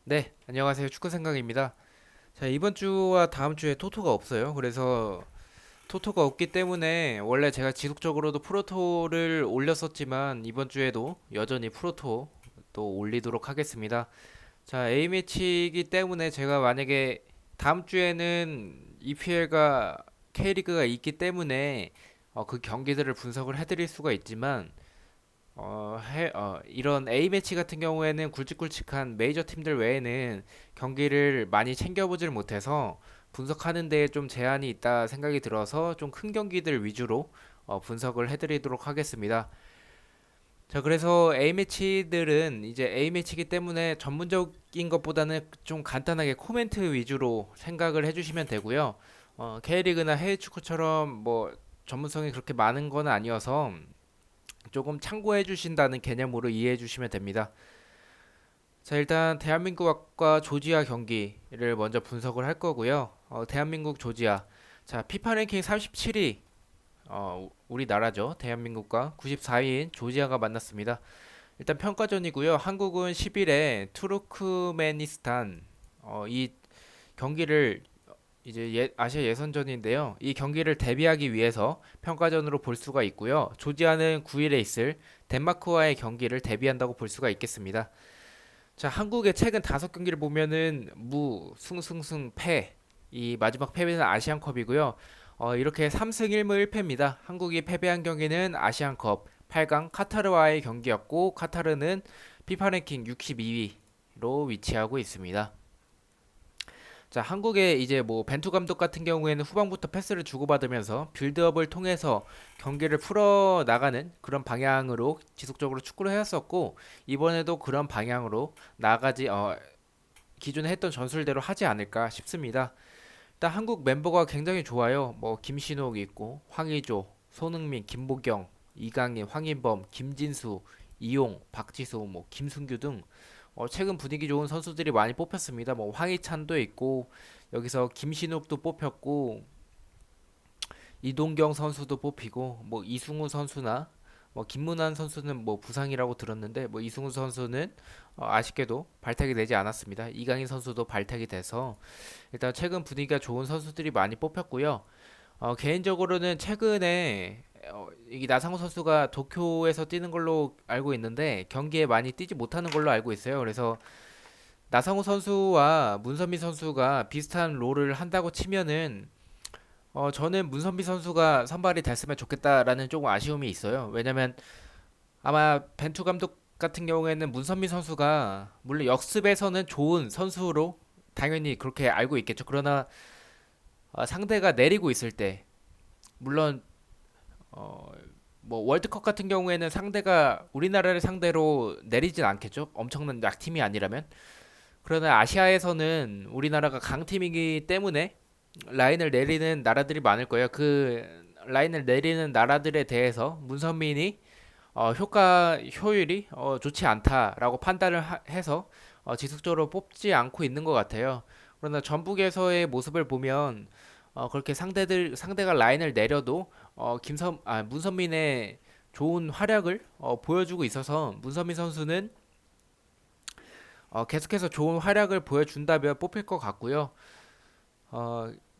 네, 안녕하세요. 축구 생각입니다. 자, 이번 주와 다음 주에 토토가 없어요. 그래서 토토가 없기 때문에 원래 제가 지속적으로도 프로토를 올렸었지만 이번 주에도 여전히 프로토 또 올리도록 하겠습니다. 자, A매치이기 때문에 제가 만약에 다음 주에는 EPL과 K리그가 있기 때문에 그 경기들을 분석을 해드릴 수가 있지만 이런 A매치 같은 경우에는 굵직굵직한 메이저 팀들 외에는 경기를 많이 챙겨보질 못해서 분석하는 데에 좀 제한이 있다 생각이 들어서 좀 큰 경기들 위주로 분석을 해드리도록 하겠습니다. 자, 그래서 A매치들은 이제 A매치이기 때문에 전문적인 것보다는 좀 간단하게 코멘트 위주로 생각을 해주시면 되고요. K리그나 해외 축구처럼 뭐 전문성이 그렇게 많은 건 아니어서 조금 참고해 주신다는 개념으로 이해해 주시면 됩니다. 자, 일단 대한민국과 조지아 경기를 먼저 분석을 할 거고요. 대한민국 조지아. 자, 피파 랭킹 37위 우리나라죠. 대한민국과 94위인 조지아가 만났습니다. 일단 평가전이고요. 한국은 10일에 투르크메니스탄 이 경기를 이제 아시아 예선전인데요. 이 경기를 대비하기 위해서 평가전으로 볼 수가 있고요. 조지아는 9일에 있을 덴마크와의 경기를 대비한다고 볼 수가 있겠습니다. 자, 한국의 최근 5경기를 보면은 승승승 패. 이 마지막 패배는 아시안컵이고요. 이렇게 3승 1무 1패입니다. 한국이 패배한 경기는 아시안컵 8강 카타르와의 경기였고 카타르는 피파 랭킹 62위로 위치하고 있습니다. 자, 한국의 이제 뭐 벤투 감독 같은 경우에는 후반부터 패스를 주고받으면서 빌드업을 통해서 경기를 풀어 나가는 그런 방향으로 지속적으로 축구를 해왔었고 이번에도 그런 방향으로 나가지 기존에 했던 전술대로 하지 않을까 싶습니다. 일단 한국 멤버가 굉장히 좋아요. 뭐 김신욱이 있고 황의조, 손흥민, 김보경, 이강인, 황인범, 김진수, 이용, 박지수, 뭐 김승규 등 최근 분위기 좋은 선수들이 많이 뽑혔습니다. 뭐 황희찬도 있고 여기서 김신욱도 뽑혔고 이동경 선수도 뽑히고 뭐 이승우 선수나 뭐 김문환 선수는 뭐 부상이라고 들었는데 뭐 이승우 선수는 아쉽게도 발탁이 되지 않았습니다. 이강인 선수도 발탁이 돼서 일단 최근 분위기가 좋은 선수들이 많이 뽑혔고요. 개인적으로는 최근에 이 나상호 선수가 도쿄에서 뛰는 걸로 알고 있는데 경기에 많이 뛰지 못하는 걸로 알고 있어요. 그래서 나상호 선수와 문선민 선수가 비슷한 롤을 한다고 치면은 저는 문선민 선수가 선발이 됐으면 좋겠다라는 조금 아쉬움이 있어요. 왜냐면 아마 벤투 감독 같은 경우에는 문선민 선수가 물론 역습에서는 좋은 선수로 당연히 그렇게 알고 있겠죠. 그러나 상대가 내리고 있을 때 물론 어, 뭐 월드컵 같은 경우에는 상대가 우리나라를 상대로 내리진 않겠죠. 엄청난 약팀이 아니라면. 그러나 아시아에서는 우리나라가 강팀이기 때문에 라인을 내리는 나라들이 많을 거예요. 그 라인을 내리는 나라들에 대해서 문선민이 효율이 좋지 않다라고 판단을 해서 지속적으로 뽑지 않고 있는 것 같아요. 그러나 전북에서의 모습을 보면 그렇게 상대가 라인을 내려도 문선민의 좋은 활약을 보여주고 있어서 문선민 선수는 계속해서 좋은 활약을 보여준다면 뽑힐 것 같고요.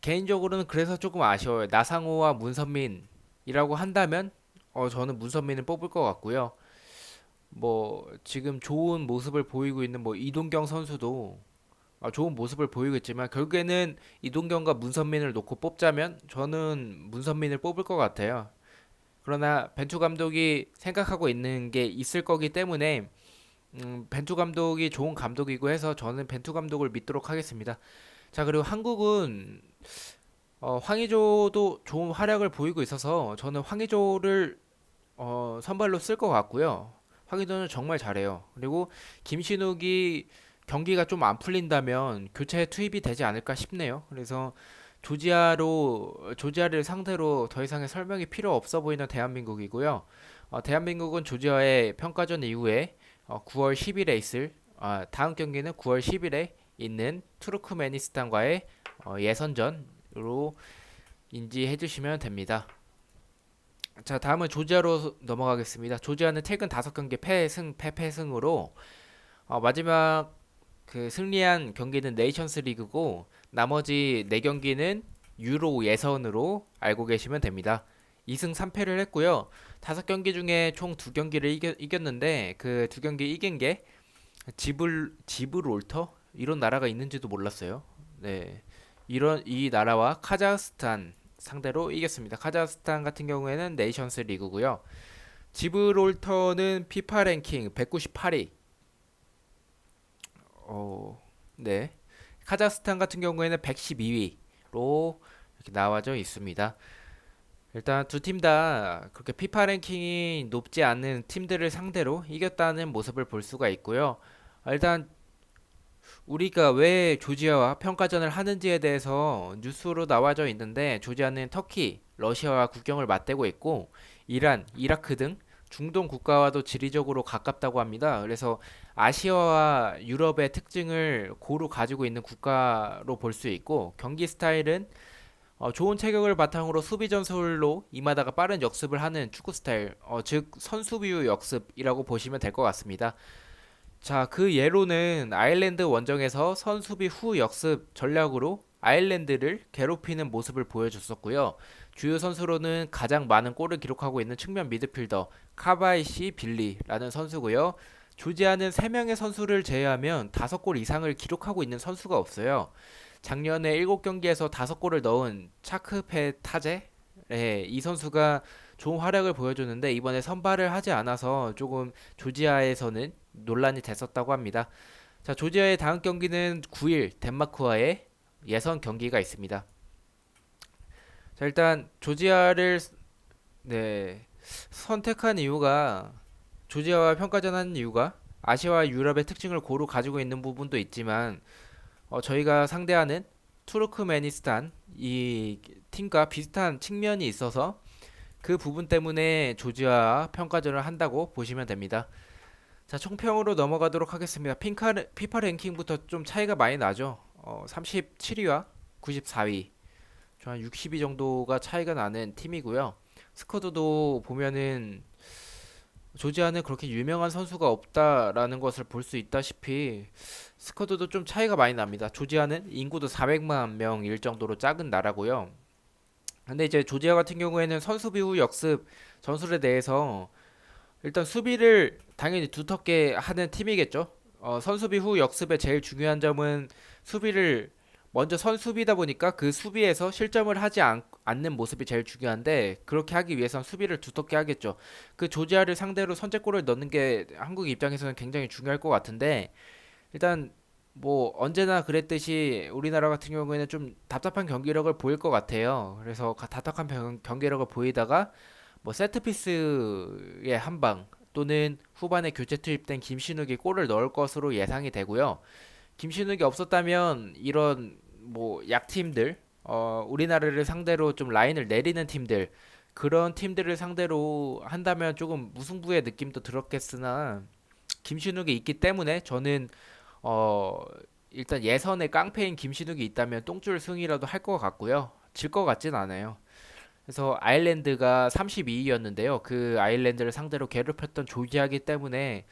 개인적으로는 그래서 조금 아쉬워요. 나상호와 문선민이라고 한다면 저는 문선민을 뽑을 것 같고요. 뭐 지금 좋은 모습을 보이고 있는 뭐 이동경 선수도 좋은 모습을 보이고 있지만 결국에는 이동경과 문선민을 놓고 뽑자면 저는 문선민을 뽑을 것 같아요. 그러나 벤투 감독이 생각하고 있는 게 있을 거기 때문에 벤투 감독이 좋은 감독이고 해서 저는 벤투 감독을 믿도록 하겠습니다. 자, 그리고 한국은 황의조도 좋은 활약을 보이고 있어서 저는 황의조를 선발로 쓸 것 같고요. 황의조는 정말 잘해요. 그리고 김신욱이 경기가 좀 안 풀린다면 교체 투입이 되지 않을까 싶네요. 그래서 조지아를 상대로 더 이상의 설명이 필요 없어 보이는 대한민국이고요. 대한민국은 조지아의 평가전 이후에 9월 10일에 있을 다음 경기는 9월 10일에 있는 투르크메니스탄과의 예선전으로 인지해 주시면 됩니다. 자, 다음은 조지아로 넘어가겠습니다. 조지아는 최근 5경기 패승 패패승으로 마지막 그 승리한 경기는 네이션스 리그고 나머지 4경기는 유로 예선으로 알고 계시면 됩니다. 2승 3패를 했고요. 5경기 중에 총 2경기를 이겼는데 그 2경기 이긴 게 지브롤터 이런 나라가 있는지도 몰랐어요. 네. 이 나라와 카자흐스탄 상대로 이겼습니다. 카자흐스탄 같은 경우에는 네이션스 리그고요. 지브롤터는 피파 랭킹 198위. 네. 카자흐스탄 같은 경우에는 112위로 이렇게 나와져 있습니다. 일단 두 팀 다 그렇게 피파 랭킹이 높지 않은 팀들을 상대로 이겼다는 모습을 볼 수가 있고요. 일단 우리가 왜 조지아와 평가전을 하는지에 대해서 뉴스로 나와져 있는데 조지아는 터키, 러시아와 국경을 맞대고 있고 이란, 이라크 등 중동 국가와도 지리적으로 가깝다고 합니다. 그래서 아시아와 유럽의 특징을 고루 가지고 있는 국가로 볼 수 있고 경기 스타일은 좋은 체격을 바탕으로 수비 전술로 임하다가 빠른 역습을 하는 축구 스타일, 즉 선수비유 역습이라고 보시면 될 것 같습니다. 자, 그 예로는 아일랜드 원정에서 선수비 후 역습 전략으로 아일랜드를 괴롭히는 모습을 보여줬었고요. 주요 선수로는 가장 많은 골을 기록하고 있는 측면 미드필더 카바이시 빌리라는 선수고요. 조지아는 3명의 선수를 제외하면 5골 이상을 기록하고 있는 선수가 없어요. 작년에 7경기에서 5골을 넣은 차크페 타제? 네, 이 선수가 좋은 활약을 보여줬는데 이번에 선발을 하지 않아서 조금 조지아에서는 논란이 됐었다고 합니다. 자, 조지아의 다음 경기는 9일 덴마크와의 예선 경기가 있습니다. 자, 일단 조지아를 네, 선택한 이유가 조지아와 평가전 하는 이유가 아시아와 유럽의 특징을 고루 가지고 있는 부분도 있지만 저희가 상대하는 투르크메니스탄 이 팀과 비슷한 측면이 있어서 그 부분 때문에 조지아 평가전을 한다고 보시면 됩니다. 자, 총평으로 넘어가도록 하겠습니다. 피파 랭킹부터 좀 차이가 많이 나죠. 37위와 94위, 한 60위 정도가 차이가 나는 팀이고요. 스쿼드도 보면은 조지아는 그렇게 유명한 선수가 없다라는 것을 볼 수 있다시피 스쿼드도 좀 차이가 많이 납니다. 조지아는 인구도 400만 명일 정도로 작은 나라고요. 근데 이제 조지아 같은 경우에는 선수비 후 역습 전술에 대해서 일단 수비를 당연히 두텁게 하는 팀이겠죠. 선수비 후 역습의 제일 중요한 점은 수비를 먼저 선수비다 보니까 그 수비에서 실점을 하지 않는 모습이 제일 중요한데 그렇게 하기 위해선 수비를 두텁게 하겠죠. 그 조지아를 상대로 선제골을 넣는 게 한국 입장에서는 굉장히 중요할 것 같은데 일단 뭐 언제나 그랬듯이 우리나라 같은 경우에는 좀 답답한 경기력을 보일 것 같아요. 그래서 답답한 경기력을 보이다가 뭐 세트피스의 한 방 또는 후반에 교체 투입된 김신욱이 골을 넣을 것으로 예상이 되고요. 김신욱이 없었다면 이런 뭐 약팀들, 우리나라를 상대로 좀 라인을 내리는 팀들 그런 팀들을 상대로 한다면 조금 무승부의 느낌도 들었겠으나 김신욱이 있기 때문에 저는 어 일단 예선에 깡패인 김신욱이 있다면 똥줄 승이라도 할 것 같고요. 질 것 같진 않아요. 그래서 아일랜드가 32위였는데요. 그 아일랜드를 상대로 괴롭혔던 조지아기 때문에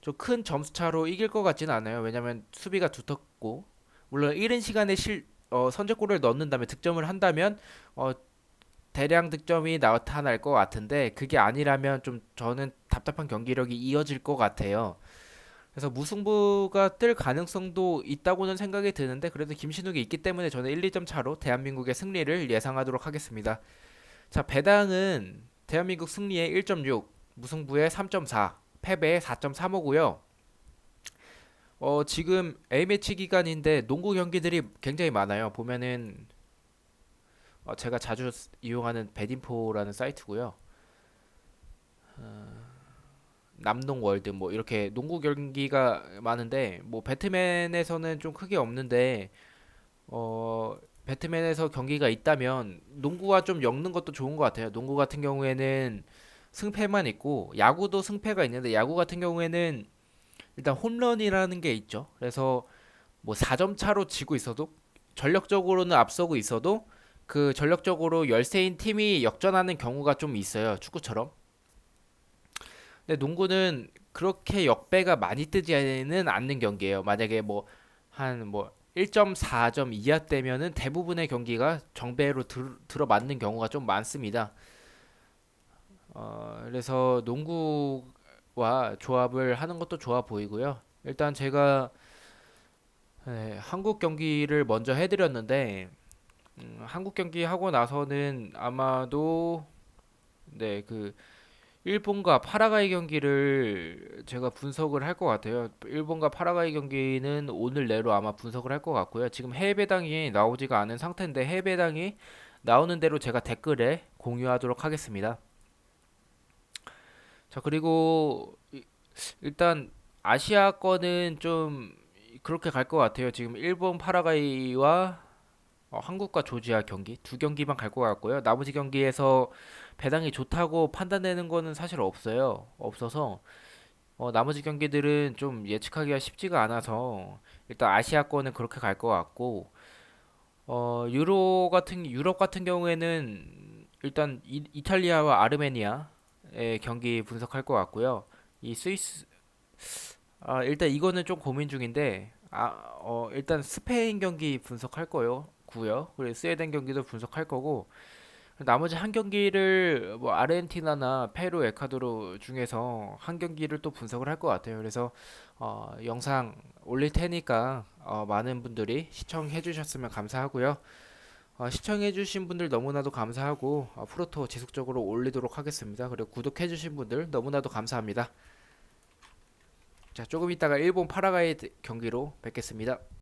좀 큰 점수차로 이길 것 같지는 않아요. 왜냐면 수비가 두텁고 물론 이른 시간에 선제골을 넣는다면 득점을 한다면 어, 대량 득점이 나타날 것 같은데 그게 아니라면 좀 저는 답답한 경기력이 이어질 것 같아요. 그래서 무승부가 뜰 가능성도 있다고는 생각이 드는데 그래도 김신욱이 있기 때문에 저는 1, 2점 차로 대한민국의 승리를 예상하도록 하겠습니다. 자, 배당은 대한민국 승리의 1.6, 무승부의 3.4, 패배의 4.35고요. 지금 A매치 기간인데 농구 경기들이 굉장히 많아요. 보면은 제가 자주 이용하는 베딘포라는 사이트고요. 남농 월드 뭐 이렇게 농구 경기가 많은데 뭐 배트맨에서는 좀 크게 없는데 배트맨에서 경기가 있다면 농구와 좀 엮는 것도 좋은 것 같아요. 농구 같은 경우에는 승패만 있고 야구도 승패가 있는데 야구 같은 경우에는 일단 홈런이라는 게 있죠. 그래서 뭐 4점 차로 지고 있어도 전력적으로는 앞서고 있어도 그 전력적으로 열세인 팀이 역전하는 경우가 좀 있어요. 축구처럼. 근데 농구는 그렇게 역배가 많이 뜨지는 않는 경기예요. 만약에 뭐 한 뭐 1.4점 이하되면은 대부분의 경기가 정배로 들어맞는 경우가 좀 많습니다. 그래서 농구와 조합을 하는 것도 좋아 보이고요. 일단 제가 한국 경기를 먼저 해드렸는데 한국 경기 하고 나서는 아마도 그 일본과 파라과이 경기를 제가 분석을 할 것 같아요. 일본과 파라과이 경기는 오늘 내로 아마 분석을 할 것 같고요. 지금 해외 배당이 나오지가 않은 상태인데 해외 배당이 나오는 대로 제가 댓글에 공유하도록 하겠습니다. 자, 그리고 일단 아시아권은 좀 그렇게 갈 것 같아요. 지금 일본 파라과이와 한국과 조지아 경기 두 경기만 갈 것 같고요. 나머지 경기에서 배당이 좋다고 판단되는 거는 사실 없어요. 없어서 나머지 경기들은 좀 예측하기가 쉽지가 않아서 일단 아시아권은 그렇게 갈 것 같고 유럽 같은 경우에는 일단 이탈리아와 아르메니아의 경기 분석할 것 같고요. 이 스위스 일단 이거는 좀 고민 중인데 일단 스페인 경기 분석할 거요. 고요. 그리고 스웨덴 경기도 분석할 거고 나머지 한 경기를 뭐 아르헨티나나 페루, 에콰도르 중에서 한 경기를 또 분석을 할 것 같아요. 그래서 영상 올릴 테니까 많은 분들이 시청해 주셨으면 감사하고요. 시청해 주신 분들 너무나도 감사하고 앞으로도 지속적으로 올리도록 하겠습니다. 그리고 구독해 주신 분들 너무나도 감사합니다. 자, 조금 있다가 일본 파라과이 경기로 뵙겠습니다.